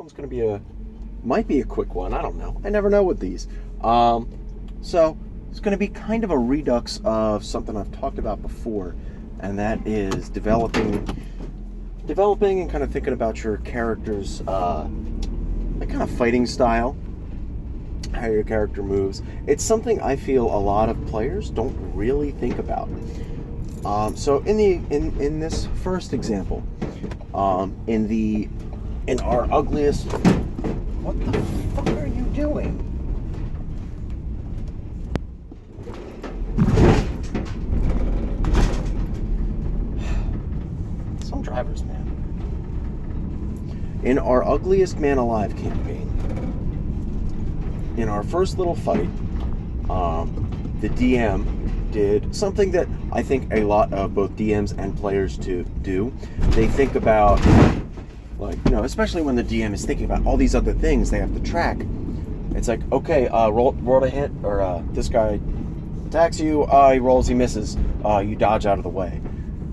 one's going to be might be a quick one. I don't know. I never know with these. So it's going to be kind of a redux of something I've talked about before, and that is developing and kind of thinking about your character's like kind of fighting style, how your character moves. It's something I feel a lot of players don't really think about. So in this first example, in our ugliest, what the fuck are you doing? Some drivers, man. In our Ugliest Man Alive campaign, in our first little fight, the DM did something that I think a lot of both DMs and players do. They think about, like, you know, especially when the DM is thinking about all these other things they have to track. It's like, okay, roll a hit, or this guy attacks you, he rolls, he misses, you dodge out of the way.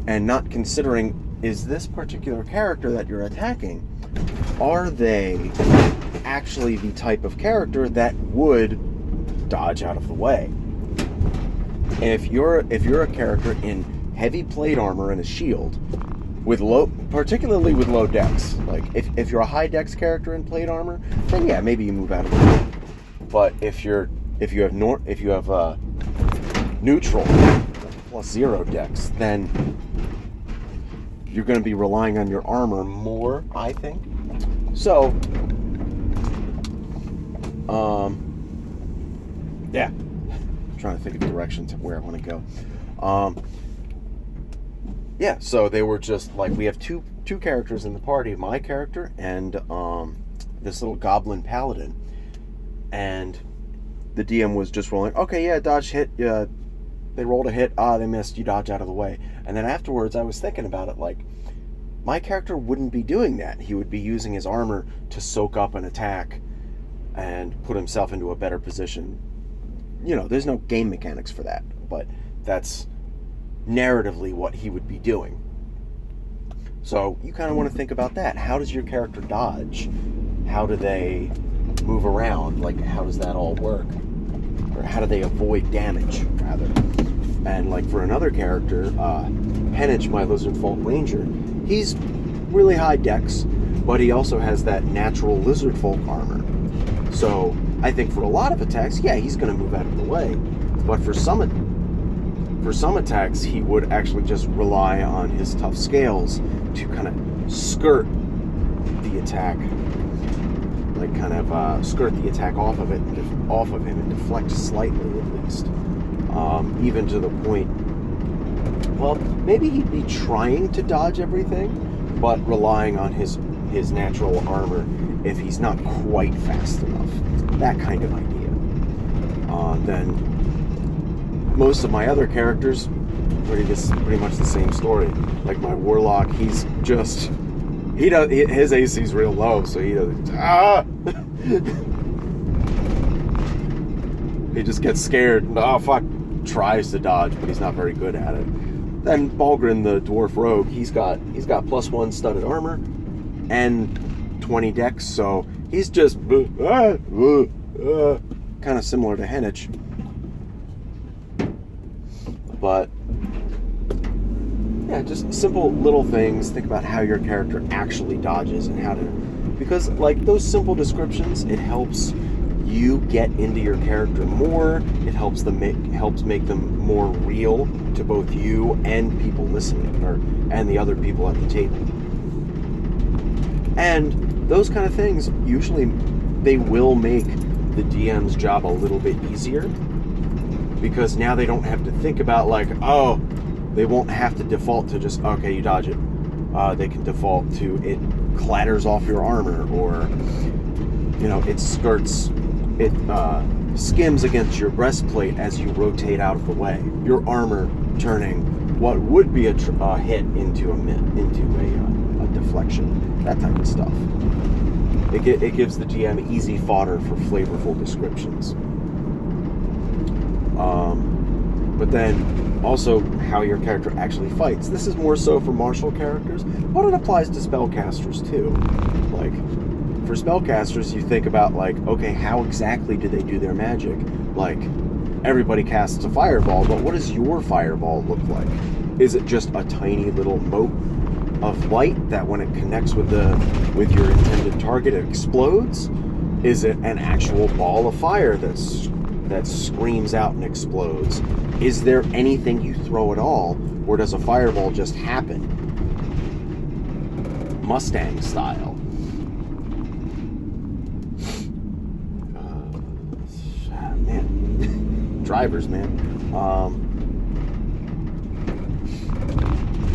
And not considering, is this particular character that you're attacking, are they actually the type of character that would dodge out of the way? If you're a character in heavy plate armor and a shield, particularly with low dex, like if you're a high dex character in plate armor, then yeah, maybe you move out of the way. But if you have neutral plus 0 dex, then you're going to be relying on your armor more, I think. So, yeah, I'm trying to think of direction to where I want to go. Yeah, so they were just like, we have two characters in the party, my character and this little goblin paladin, and the DM was just rolling, okay, yeah, dodge, hit, they rolled a hit, they missed, you dodge out of the way. And then afterwards I was thinking about it, like, my character wouldn't be doing that. He would be using his armor to soak up an attack and put himself into a better position. You know, there's no game mechanics for that, but that's narratively what he would be doing. So you kind of want to think about that. How does your character dodge? How do they move around? Like, how does that all work? Or how do they avoid damage, rather? And like for another character, Henich, my Lizard Folk Ranger, he's really high dex, but he also has that natural Lizard Folk armor. So I think for a lot of attacks, yeah, he's going to move out of the way. But for some attacks, he would actually just rely on his tough scales to kind of skirt the attack, like kind of skirt the attack off of him and deflect slightly at least. Even to the point, well, maybe he'd be trying to dodge everything, but relying on his natural armor if he's not quite fast enough. That kind of idea. Then most of my other characters, pretty much the same story. Like my warlock, his AC's real low, so he does he just gets scared. Oh fuck! Tries to dodge, but he's not very good at it. Then Balgrin, the dwarf rogue, he's got +1 studded armor and 20 dex, so he's just kind of similar to Henich. But yeah, just simple little things. Think about how your character actually dodges and how to, because like those simple descriptions, it helps you get into your character more. It helps make them more real to both you and people listening, and the other people at the table. And those kind of things, usually they will make the DM's job a little bit easier, because now they don't have to think about like, oh, they won't have to default to just, okay, you dodge it. They can default to it clatters off your armor, or you know, it skims against your breastplate as you rotate out of the way. Your armor turning what would be a hit into a deflection. That type of stuff. It gives the DM easy fodder for flavorful descriptions. But then also how your character actually fights. This is more so for martial characters, but it applies to spellcasters too. Like for spellcasters, you think about, like, okay, how exactly do they do their magic? Like, everybody casts a fireball, but what does your fireball look like? Is it just a tiny little mote of light that when it connects with your intended target, it explodes? Is it an actual ball of fire that screams out and explodes? Is there anything you throw at all, or does a fireball just happen? Mustang style. Man. Drivers, man.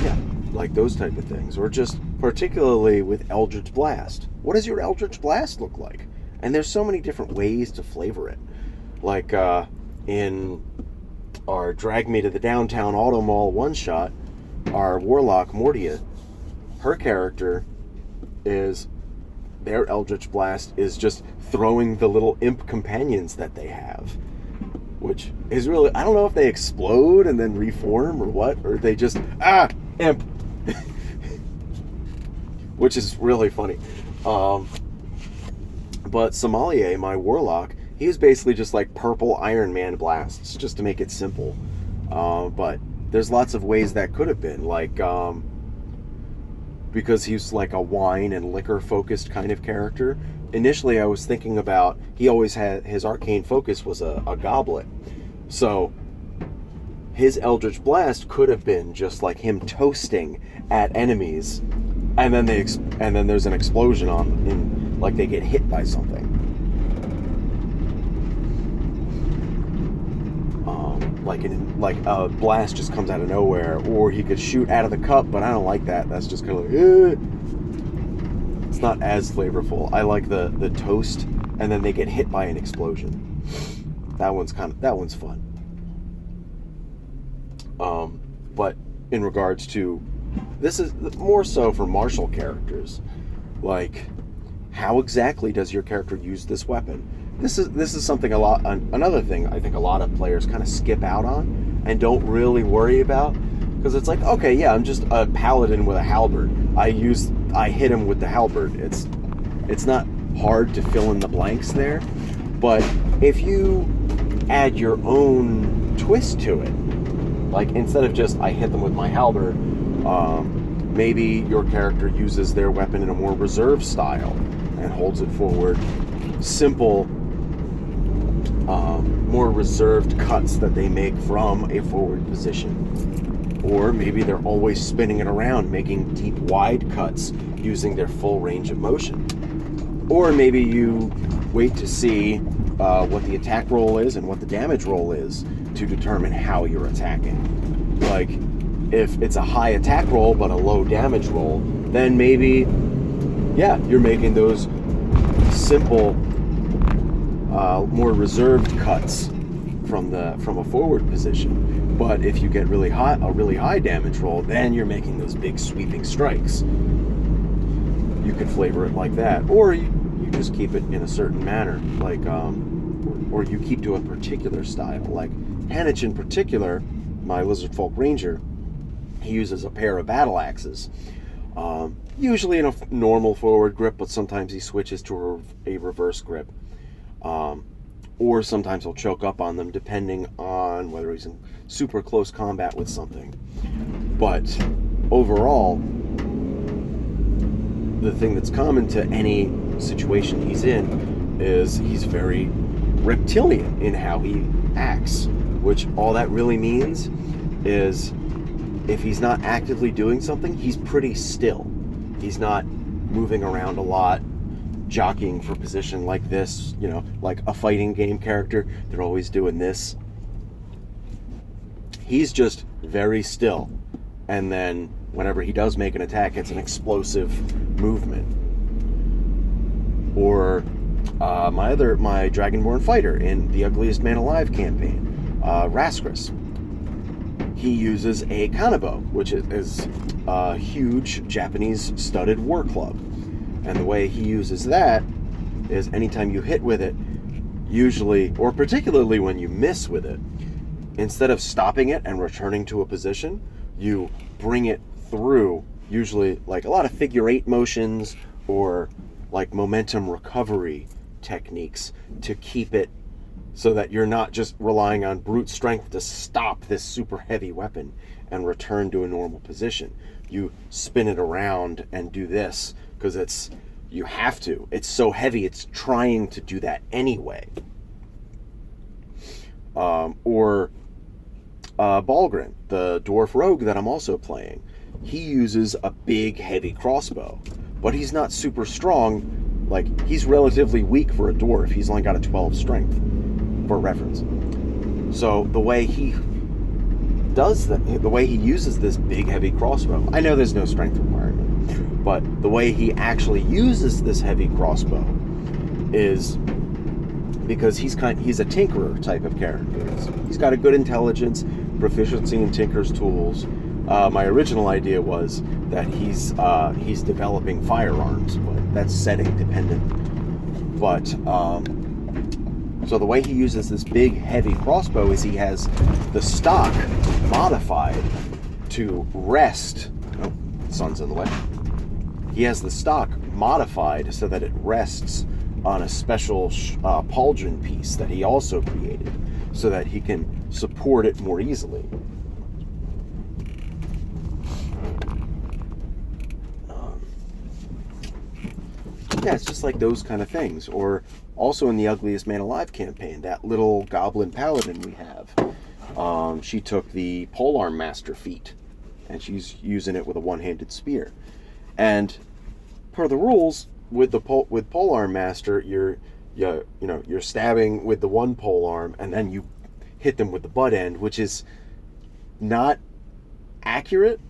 Yeah, like those type of things. Or just particularly with Eldritch Blast. What does your Eldritch Blast look like? And there's so many different ways to flavor it. Like in our Drag Me to the Downtown Auto Mall one-shot, our Warlock, Mortia, her character is, their Eldritch Blast is just throwing the little imp companions that they have. Which is really, I don't know if they explode and then reform or what, or they just, imp! Which is really funny. But Sommelier, my Warlock, he's basically just like purple Iron Man blasts, just to make it simple. But there's lots of ways that could have been, like, because he's like a wine and liquor focused kind of character. Initially I was thinking about, he always had, his arcane focus was a goblet. So his Eldritch Blast could have been just like him toasting at enemies, and then there's an explosion on them, and like they get hit by something. Like a blast just comes out of nowhere, or he could shoot out of the cup, but I don't like that. That's just kind of like, it's not as flavorful. I like the toast, and then they get hit by an explosion. That one's fun. But in regards to, this is more so for martial characters. Like, how exactly does your character use this weapon? This is something another thing I think a lot of players kind of skip out on and don't really worry about, because it's like, okay, yeah, I'm just a paladin with a halberd. I hit him with the halberd. It's not hard to fill in the blanks there, but if you add your own twist to it, like instead of just I hit them with my halberd, maybe your character uses their weapon in a more reserved style and holds it forward. Simple, more reserved cuts that they make from a forward position. Or maybe they're always spinning it around, making deep, wide cuts using their full range of motion. Or maybe you wait to see what the attack roll is and what the damage roll is to determine how you're attacking. Like, if it's a high attack roll but a low damage roll, then maybe, yeah, you're making those simple, more reserved cuts from a forward position. But if you get a really high damage roll, then you're making those big sweeping strikes. You could flavor it like that, or you just keep it in a certain manner, like, or you keep to a particular style. Like Hanich in particular, my Lizard Folk Ranger, he uses a pair of battle axes. Usually in a normal forward grip, but sometimes he switches to a reverse grip. Or sometimes he'll choke up on them, depending on whether he's in super close combat with something. But overall, the thing that's common to any situation he's in is he's very reptilian in how he acts, which all that really means is if he's not actively doing something, he's pretty still. He's not moving around a lot, jockeying for position like this, like a fighting game character. They're always doing this. He's just very still. And then whenever he does make an attack, it's an explosive movement. Or my Dragonborn fighter in the Ugliest Man Alive campaign, Raskris. He uses a kanabo, which is a huge Japanese studded war club. And the way he uses that is anytime you hit with it, usually, or particularly when you miss with it, instead of stopping it and returning to a position, you bring it through, usually like a lot of figure eight motions or like momentum recovery techniques to keep it so that you're not just relying on brute strength to stop this super heavy weapon and return to a normal position. You spin it around and do this because you have to. It's so heavy, it's trying to do that anyway. Or Balgrin, the dwarf rogue that I'm also playing. He uses a big, heavy crossbow, but he's not super strong. Like, he's relatively weak for a dwarf. He's only got a 12 strength, for reference. So the way he does that, the way he uses this big, heavy crossbow, I know there's no strength requirement, but the way he actually uses this heavy crossbow is because he's a tinkerer type of character. He's got a good intelligence, proficiency in tinker's tools. My original idea was that he's developing firearms, but that's setting dependent. But so the way he uses this big, heavy crossbow is he has the stock modified to rest. Oh, the sun's in the way. He has the stock modified so that it rests on a special pauldron piece that he also created so that he can support it more easily. Yeah, it's just like those kind of things. Or also in the Ugliest Man Alive campaign, that little goblin paladin we have, she took the Polearm Master feat, and she's using it with a one-handed spear. And per the rules, with Polearm Master, you're stabbing with the one polearm, and then you hit them with the butt end, which is not accurate.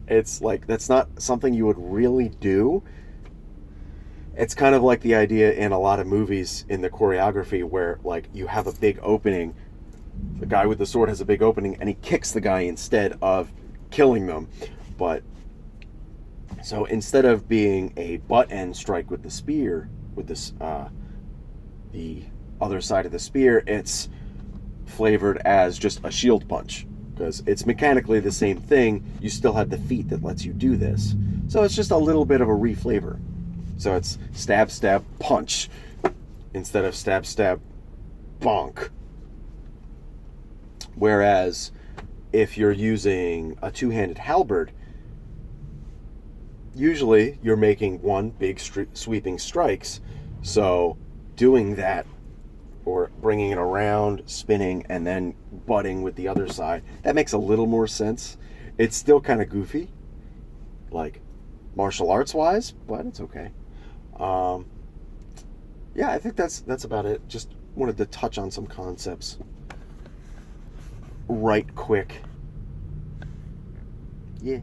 It's like, that's not something you would really do. It's kind of like the idea in a lot of movies in the choreography where, like, you have a big opening, the guy with the sword has a big opening, and he kicks the guy instead of killing them. But so instead of being a butt end strike with the spear, with this the other side of the spear, it's flavored as just a shield punch, because it's mechanically the same thing. You still have the feat that lets you do this, so it's just a little bit of a reflavor. So it's stab, stab, punch, instead of stab, stab, bonk. Whereas if you're using a two-handed halberd, usually you're making one big sweeping strikes. So doing that, or bringing it around, spinning, and then butting with the other side, that makes a little more sense. It's still kind of goofy, like martial arts wise, but it's okay. Yeah, I think that's about it. Just wanted to touch on some concepts right quick. Yeah.